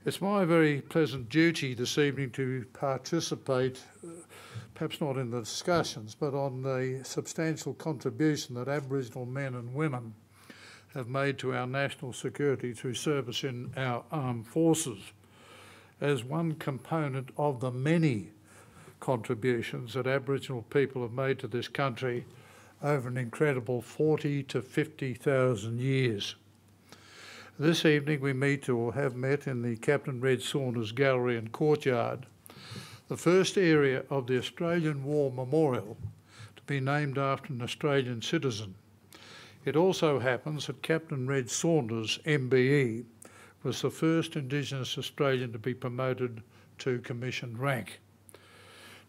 It's my very pleasant duty this evening to participate, perhaps not in the discussions, but on the substantial contribution that Aboriginal men and women have made to our national security through service in our armed forces, as one component of the many contributions that Aboriginal people have made to this country over an incredible 40 to 50,000 years. This evening we meet, or have met, in the Captain Reg Saunders Gallery and Courtyard, the first area of the Australian War Memorial to be named after an Australian citizen. It also happens that Captain Reg Saunders, MBE, was the first Indigenous Australian to be promoted to commissioned rank.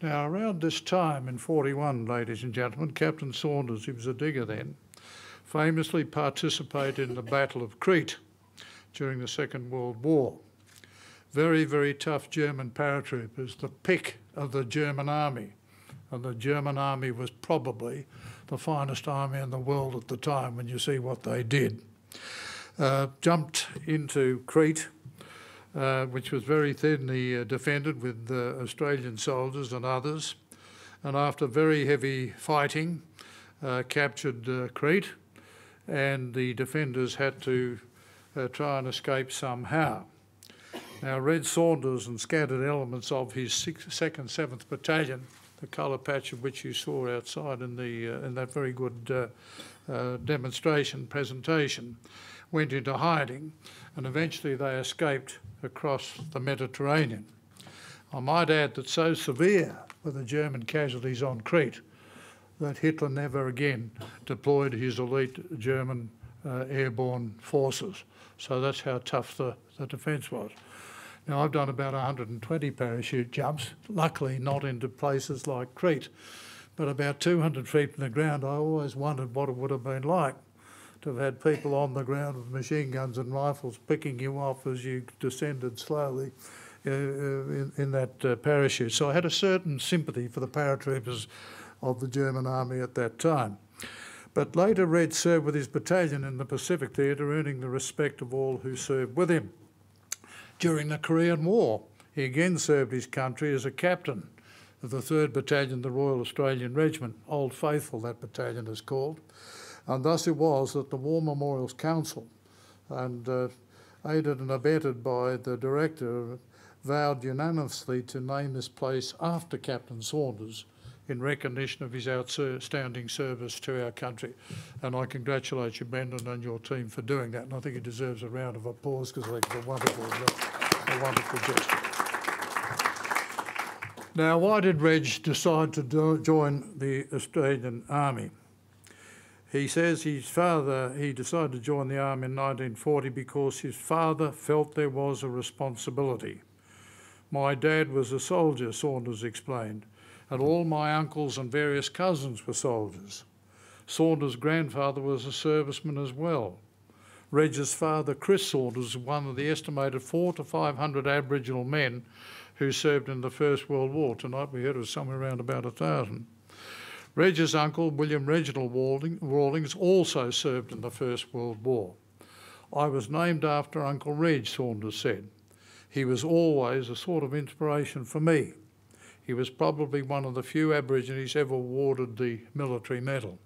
Now, around this time in 41, ladies and gentlemen, Captain Saunders, he was a digger then, famously participated in the Battle of Crete during the Second World War. Very, very tough German paratroopers, the pick of the German army. And the German army was probably the finest army in the world at the time when you see what they did. Jumped into Crete, which was very thinly defended with Australian soldiers and others, and after very heavy fighting, captured Crete, and the defenders had to try and escape somehow. Now, Reg Saunders and scattered elements of his 2nd 7th Battalion, the colour patch of which you saw outside in that very good demonstration presentation, went into hiding, and eventually they escaped across the Mediterranean. I might add that so severe were the German casualties on Crete that Hitler never again deployed his elite German airborne forces. So that's how tough the defence was. Now, I've done about 120 parachute jumps, luckily not into places like Crete, but about 200 feet from the ground. I always wondered what it would have been like to have had people on the ground with machine guns and rifles picking you off as you descended slowly in that parachute. So I had a certain sympathy for the paratroopers of the German army at that time. But later Reg served with his battalion in the Pacific Theatre, earning the respect of all who served with him. During the Korean War, he again served his country as a captain of the 3rd Battalion, the Royal Australian Regiment, Old Faithful that battalion is called. And thus it was that the War Memorials Council, and aided and abetted by the director, vowed unanimously to name this place after Captain Saunders in recognition of his outstanding service to our country. And I congratulate you, Brendan, and your team for doing that. And I think it deserves a round of applause because I think it's a wonderful gesture. Now, why did Reg decide to join the Australian Army? He says he decided to join the army in 1940 because his father felt there was a responsibility. My dad was a soldier, Saunders explained, and all my uncles and various cousins were soldiers. Saunders' grandfather was a serviceman as well. Reg's father, Chris Saunders, was one of the estimated 400 to 500 Aboriginal men who served in the First World War. Tonight we heard it was somewhere around about 1,000. Reg's uncle, William Reginald Rawlings, also served in the First World War. I was named after Uncle Reg, Saunders said. He was always a sort of inspiration for me. He was probably one of the few Aborigines ever awarded the military medal.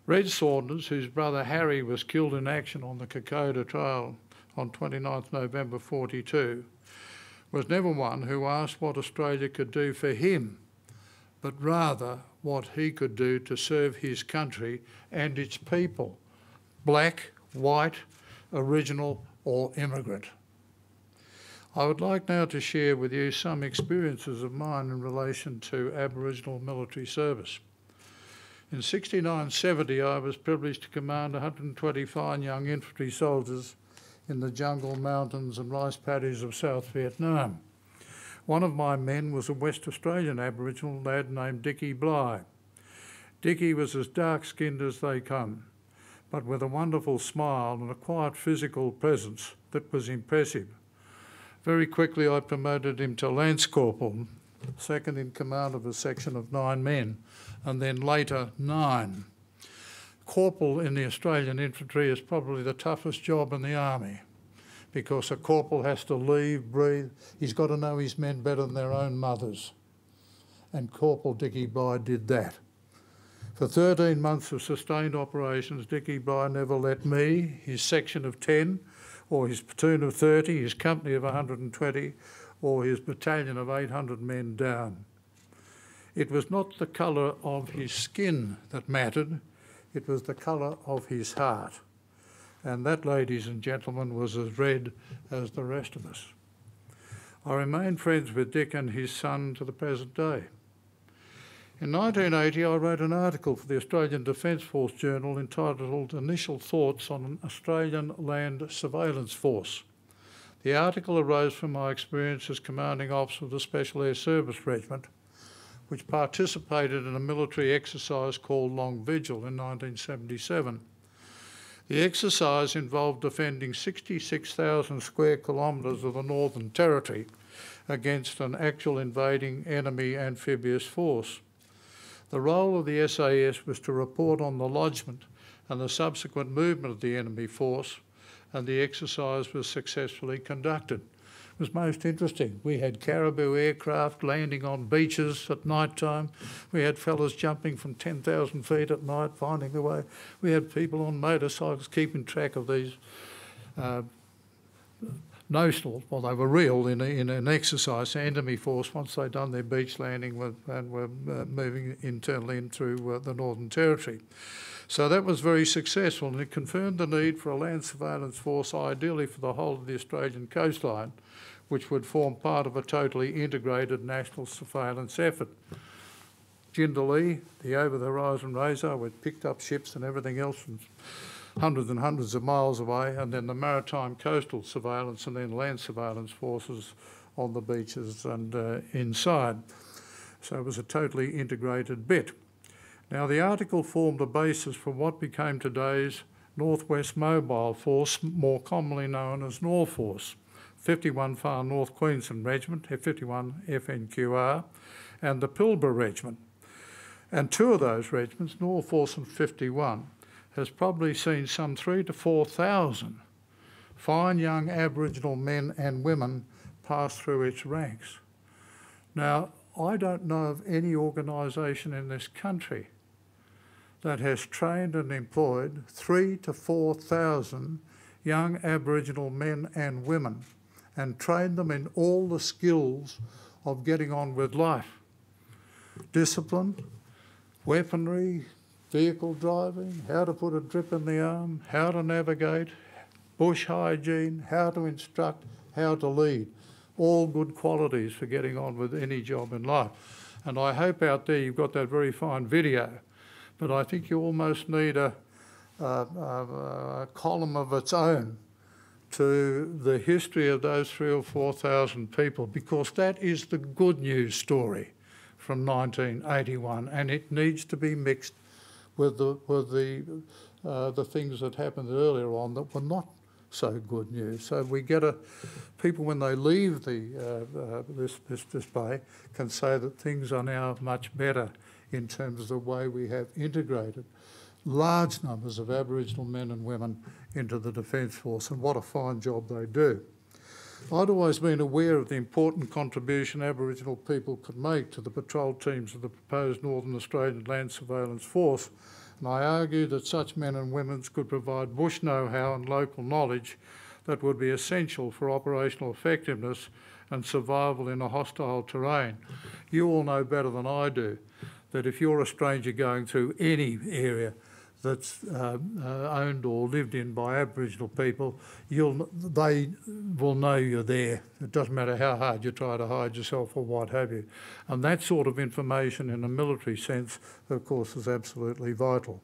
Reg Saunders, whose brother Harry was killed in action on the Kokoda Trail on 29th November 42, was never one who asked what Australia could do for him, but rather what he could do to serve his country and its people, black, white, Aboriginal or immigrant. I would like now to share with you some experiences of mine in relation to Aboriginal military service. In 69-70, I was privileged to command 125 young infantry soldiers in the jungle, mountains and rice paddies of South Vietnam. One of my men was a West Australian Aboriginal lad named Dickie Bly. Dickie was as dark-skinned as they come, but with a wonderful smile and a quiet physical presence that was impressive. Very quickly I promoted him to Lance Corporal, second in command of a section of 9 men, and then later 9. Corporal in the Australian infantry is probably the toughest job in the army because a corporal has to leave, breathe. He's got to know his men better than their own mothers. And Corporal Dickie Bly did that. For 13 months of sustained operations, Dickie Bly never let me, his section of 10, or his platoon of 30, his company of 120, or his battalion of 800 men down. It was not the colour of his skin that mattered, it was the colour of his heart. And that, ladies and gentlemen, was as red as the rest of us. I remain friends with Dick and his son to the present day. In 1980, I wrote an article for the Australian Defence Force Journal entitled Initial Thoughts on an Australian Land Surveillance Force. The article arose from my experience as commanding officer of the Special Air Service Regiment, which participated in a military exercise called Long Vigil in 1977. The exercise involved defending 66,000 square kilometres of the Northern Territory against an actual invading enemy amphibious force. The role of the SAS was to report on the lodgement and the subsequent movement of the enemy force, and the exercise was successfully conducted. It was most interesting. We had caribou aircraft landing on beaches at night time. We had fellas jumping from 10,000 feet at night, finding their way. We had people on motorcycles keeping track of these notional, well, they were real in an exercise. The enemy force, once they'd done their beach landing and were moving internally in through the Northern Territory. So that was very successful, and it confirmed the need for a land surveillance force, ideally for the whole of the Australian coastline, which would form part of a totally integrated national surveillance effort. Jindalee, the over-the-horizon radar, with picked up ships and everything else from hundreds and hundreds of miles away, and then the maritime coastal surveillance and then land surveillance forces on the beaches and inside. So it was a totally integrated bit. Now, the article formed the basis for what became today's Northwest Mobile Force, more commonly known as Norforce, 51 Far North Queensland Regiment, 51 FNQR, and the Pilbara Regiment. And two of those regiments, Norforce and 51, has probably seen some 3,000 to 4,000 fine young Aboriginal men and women pass through its ranks. Now, I don't know of any organisation in this country that has trained and employed 3,000 to 4,000 young Aboriginal men and women and trained them in all the skills of getting on with life. Discipline, weaponry, vehicle driving, how to put a drip in the arm, how to navigate, bush hygiene, how to instruct, how to lead. All good qualities for getting on with any job in life. And I hope out there you've got that very fine video, but I think you almost need a column of its own to the history of those 3,000 or 4,000 people, because that is the good news story from 1981, and it needs to be mixed with the things that happened earlier on that were not so good news. So we get people when they leave this bay can say that things are now much better in terms of the way we have integrated large numbers of Aboriginal men and women into the Defence Force, and what a fine job they do. I'd always been aware of the important contribution Aboriginal people could make to the patrol teams of the proposed Northern Australian Land Surveillance Force, and I argue that such men and women could provide bush know-how and local knowledge that would be essential for operational effectiveness and survival in a hostile terrain. You all know better than I do that if you're a stranger going through any area that's owned or lived in by Aboriginal people, they will know you're there. It doesn't matter how hard you try to hide yourself or what have you. And that sort of information in a military sense, of course, is absolutely vital.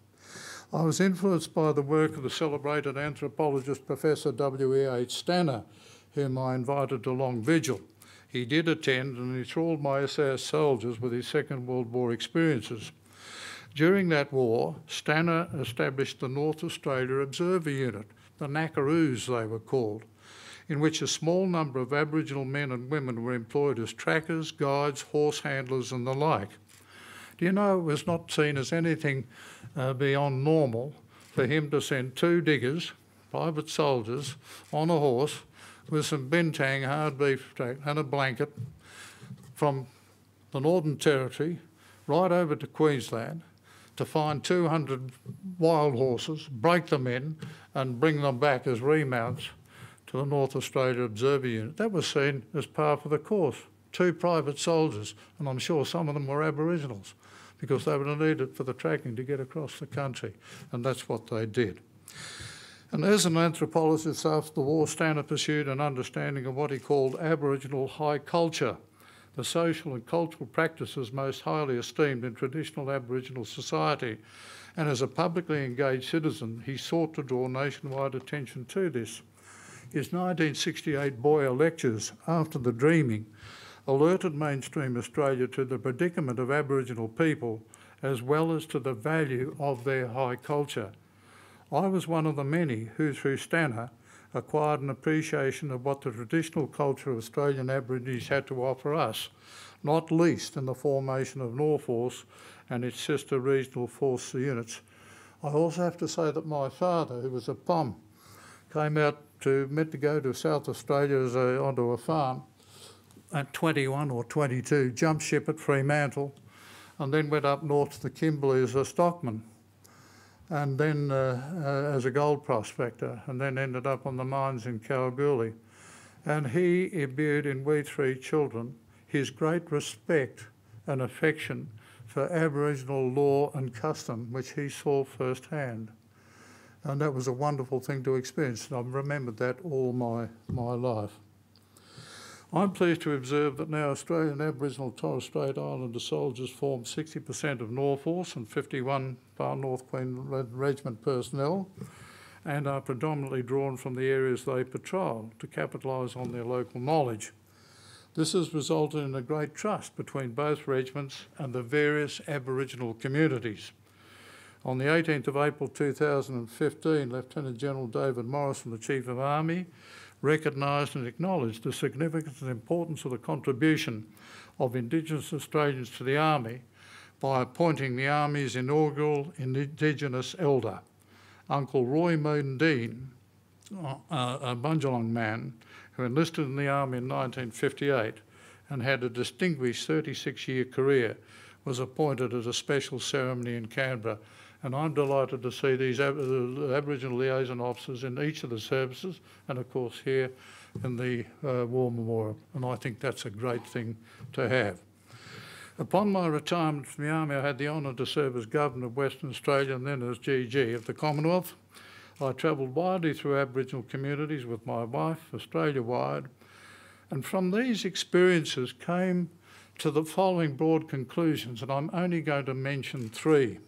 I was influenced by the work of the celebrated anthropologist Professor W.E.H. Stanner, whom I invited to Long Vigil. He did attend, and he enthralled my SAS soldiers with his Second World War experiences. During that war, Stanner established the North Australia Observer Unit, the Knackaroos they were called, in which a small number of Aboriginal men and women were employed as trackers, guides, horse handlers and the like. Do you know it was not seen as anything beyond normal for him to send 2 diggers, private soldiers, on a horse with some bintang hard beef and a blanket from the Northern Territory right over to Queensland to find 200 wild horses, break them in and bring them back as remounts to the North Australia Observer Unit. That was seen as par for the course. 2 private soldiers, and I'm sure some of them were Aboriginals, because they would need it for the tracking to get across the country, and that's what they did. And as an anthropologist after the war, Stanner pursued an understanding of what he called Aboriginal high culture, the social and cultural practices most highly esteemed in traditional Aboriginal society. And as a publicly engaged citizen, he sought to draw nationwide attention to this. His 1968 Boyer lectures, After the Dreaming, alerted mainstream Australia to the predicament of Aboriginal people as well as to the value of their high culture. I was one of the many who, through Stanner, acquired an appreciation of what the traditional culture of Australian Aborigines had to offer us, not least in the formation of Norforce and its sister regional force units. I also have to say that my father, who was a POM, meant to go to South Australia onto a farm at 21 or 22, jumped ship at Fremantle, and then went up north to the Kimberley as a stockman, and then as a gold prospector, and then ended up on the mines in Kalgoorlie. And he imbued in we 3 children his great respect and affection for Aboriginal law and custom, which he saw firsthand. And that was a wonderful thing to experience, and I've remembered that all my life. I'm pleased to observe that now Australian Aboriginal Torres Strait Islander soldiers form 60% of Norforce and 51 Far North Queensland Regiment personnel, and are predominantly drawn from the areas they patrol to capitalise on their local knowledge. This has resulted in a great trust between both regiments and the various Aboriginal communities. On the 18th of April 2015, Lieutenant General David Morrison, the Chief of Army, recognised and acknowledged the significance and importance of the contribution of Indigenous Australians to the Army by appointing the Army's inaugural Indigenous Elder, Uncle Roy Mundine, a Bundjalung man who enlisted in the Army in 1958 and had a distinguished 36-year career, was appointed at a special ceremony in Canberra. And I'm delighted to see these Aboriginal liaison officers in each of the services, and of course here in the War Memorial. And I think that's a great thing to have. Upon my retirement from the Army, I had the honour to serve as Governor of Western Australia and then as GG of the Commonwealth. I travelled widely through Aboriginal communities with my wife, Australia-wide, and from these experiences came to the following broad conclusions, and I'm only going to mention 3.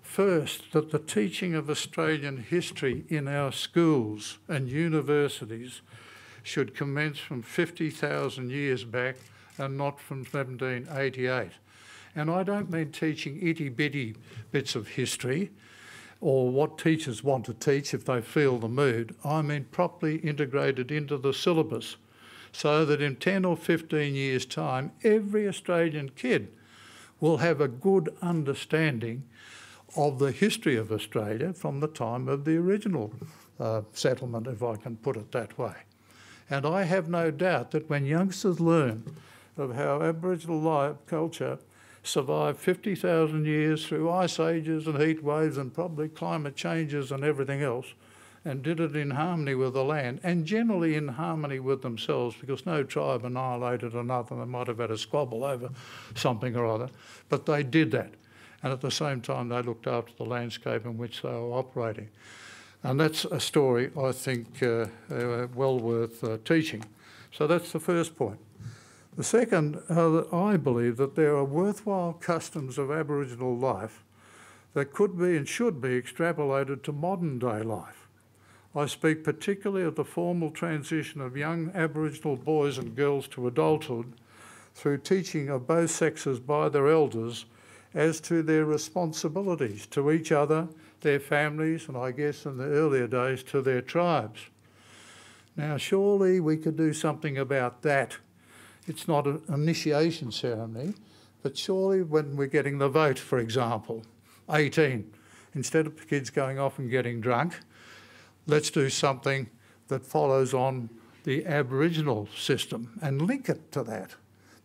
First, that the teaching of Australian history in our schools and universities should commence from 50,000 years back and not from 1788. And I don't mean teaching itty-bitty bits of history or what teachers want to teach if they feel the mood. I mean properly integrated into the syllabus so that in 10 or 15 years' time, every Australian kid will have a good understanding of the history of Australia from the time of the original settlement, if I can put it that way. And I have no doubt that when youngsters learn of how Aboriginal life, culture survived 50,000 years through ice ages and heat waves and probably climate changes and everything else, and did it in harmony with the land and generally in harmony with themselves, because no tribe annihilated another. They might have had a squabble over something or other, but they did that. And at the same time, they looked after the landscape in which they were operating. And that's a story, I think, well worth teaching. So that's the first point. The second, I believe that there are worthwhile customs of Aboriginal life that could be and should be extrapolated to modern day life. I speak particularly of the formal transition of young Aboriginal boys and girls to adulthood through teaching of both sexes by their elders as to their responsibilities to each other, their families, and I guess in the earlier days to their tribes. Now, surely we could do something about that. It's not an initiation ceremony, but surely when we're getting the vote, for example, 18, instead of kids going off and getting drunk, let's do something that follows on the Aboriginal system and link it to that,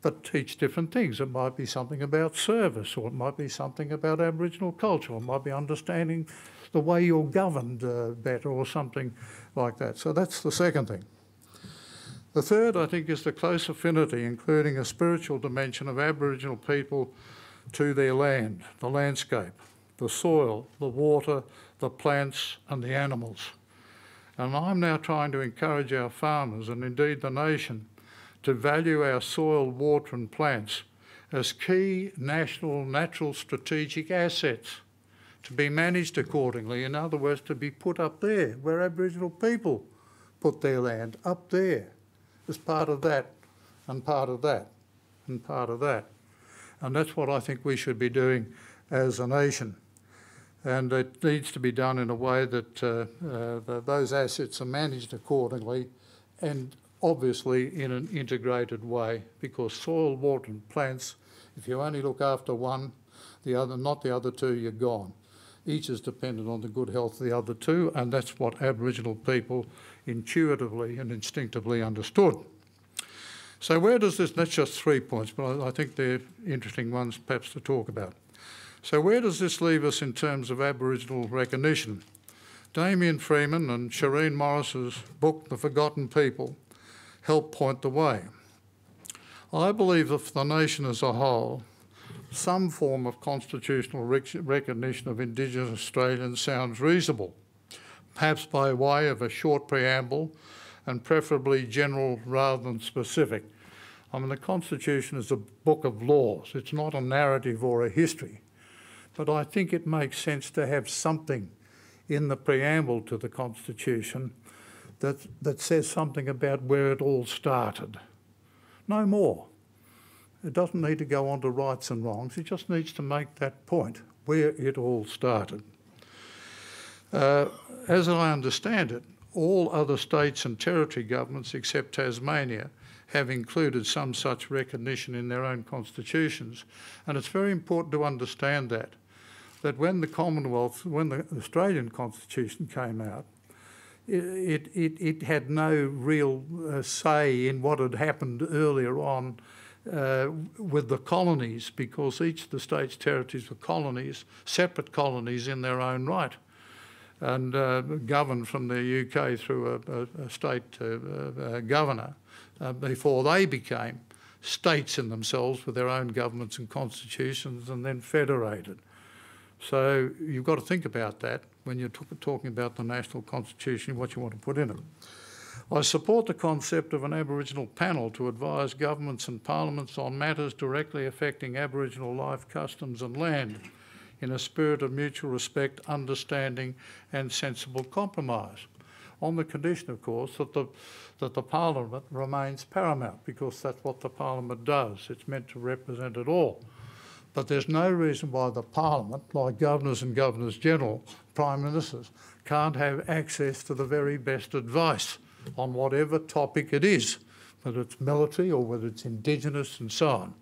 but teach different things. It might be something about service, or it might be something about Aboriginal culture, or it might be understanding the way you're governed better, or something like that. So that's the second thing. The third, I think, is the close affinity, including a spiritual dimension of Aboriginal people to their land, the landscape, the soil, the water, the plants and the animals. And I'm now trying to encourage our farmers, and indeed the nation, to value our soil, water and plants as key national natural strategic assets, to be managed accordingly. In other words, to be put up there where Aboriginal people put their land, up there, as part of that and part of that and part of that. And that's what I think we should be doing as a nation. And it needs to be done in a way that those assets are managed accordingly, and obviously in an integrated way, because soil, water and plants, if you only look after one, the other, not the other two, you're gone. Each is dependent on the good health of the other two, and that's what Aboriginal people intuitively and instinctively understood. So where does this, that's just 3 points, but I think they're interesting ones perhaps to talk about. So where does this leave us in terms of Aboriginal recognition? Damien Freeman and Shireen Morris's book, The Forgotten People, help point the way. I believe that for the nation as a whole, some form of constitutional recognition of Indigenous Australians sounds reasonable, perhaps by way of a short preamble and preferably general rather than specific. I mean, the Constitution is a book of laws. It's not a narrative or a history. But I think it makes sense to have something in the preamble to the Constitution that says something about where it all started. No more. It doesn't need to go on to rights and wrongs. It just needs to make that point, where it all started. As I understand it, all other states and territory governments except Tasmania have included some such recognition in their own constitutions. And it's very important to understand that when the Commonwealth, when the Australian Constitution came out, it had no real say in what had happened earlier on with the colonies, because each of the states' territories were colonies, separate colonies in their own right, and governed from the UK through a state governor before they became states in themselves with their own governments and constitutions and then federated. So you've got to think about that when you're talking about the National Constitution, what you want to put in it. I support the concept of an Aboriginal panel to advise governments and parliaments on matters directly affecting Aboriginal life, customs and land in a spirit of mutual respect, understanding and sensible compromise, on the condition, of course, that the Parliament remains paramount, because that's what the Parliament does. It's meant to represent it all. But there's no reason why the Parliament, like governors and governors-general, prime ministers, can't have access to the very best advice on whatever topic it is, whether it's military or whether it's Indigenous and so on.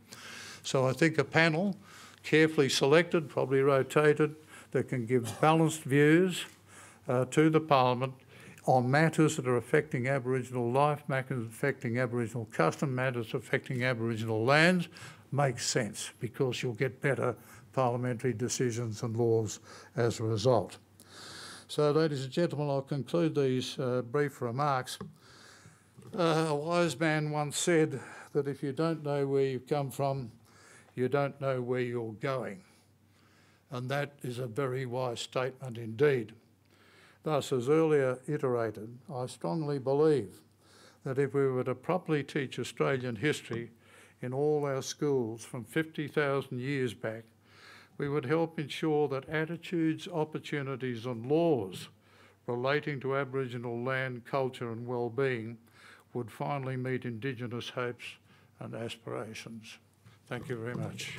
So I think a panel, carefully selected, probably rotated, that can give balanced views to the Parliament on matters that are affecting Aboriginal life, matters affecting Aboriginal custom, matters affecting Aboriginal lands, makes sense, because you'll get better parliamentary decisions and laws as a result. So, ladies and gentlemen, I'll conclude these brief remarks. A wise man once said that if you don't know where you've come from, you don't know where you're going. And that is a very wise statement indeed. Thus, as earlier iterated, I strongly believe that if we were to properly teach Australian history in all our schools from 50,000 years back, we would help ensure that attitudes, opportunities and laws relating to Aboriginal land, culture and well-being would finally meet Indigenous hopes and aspirations. Thank you very much.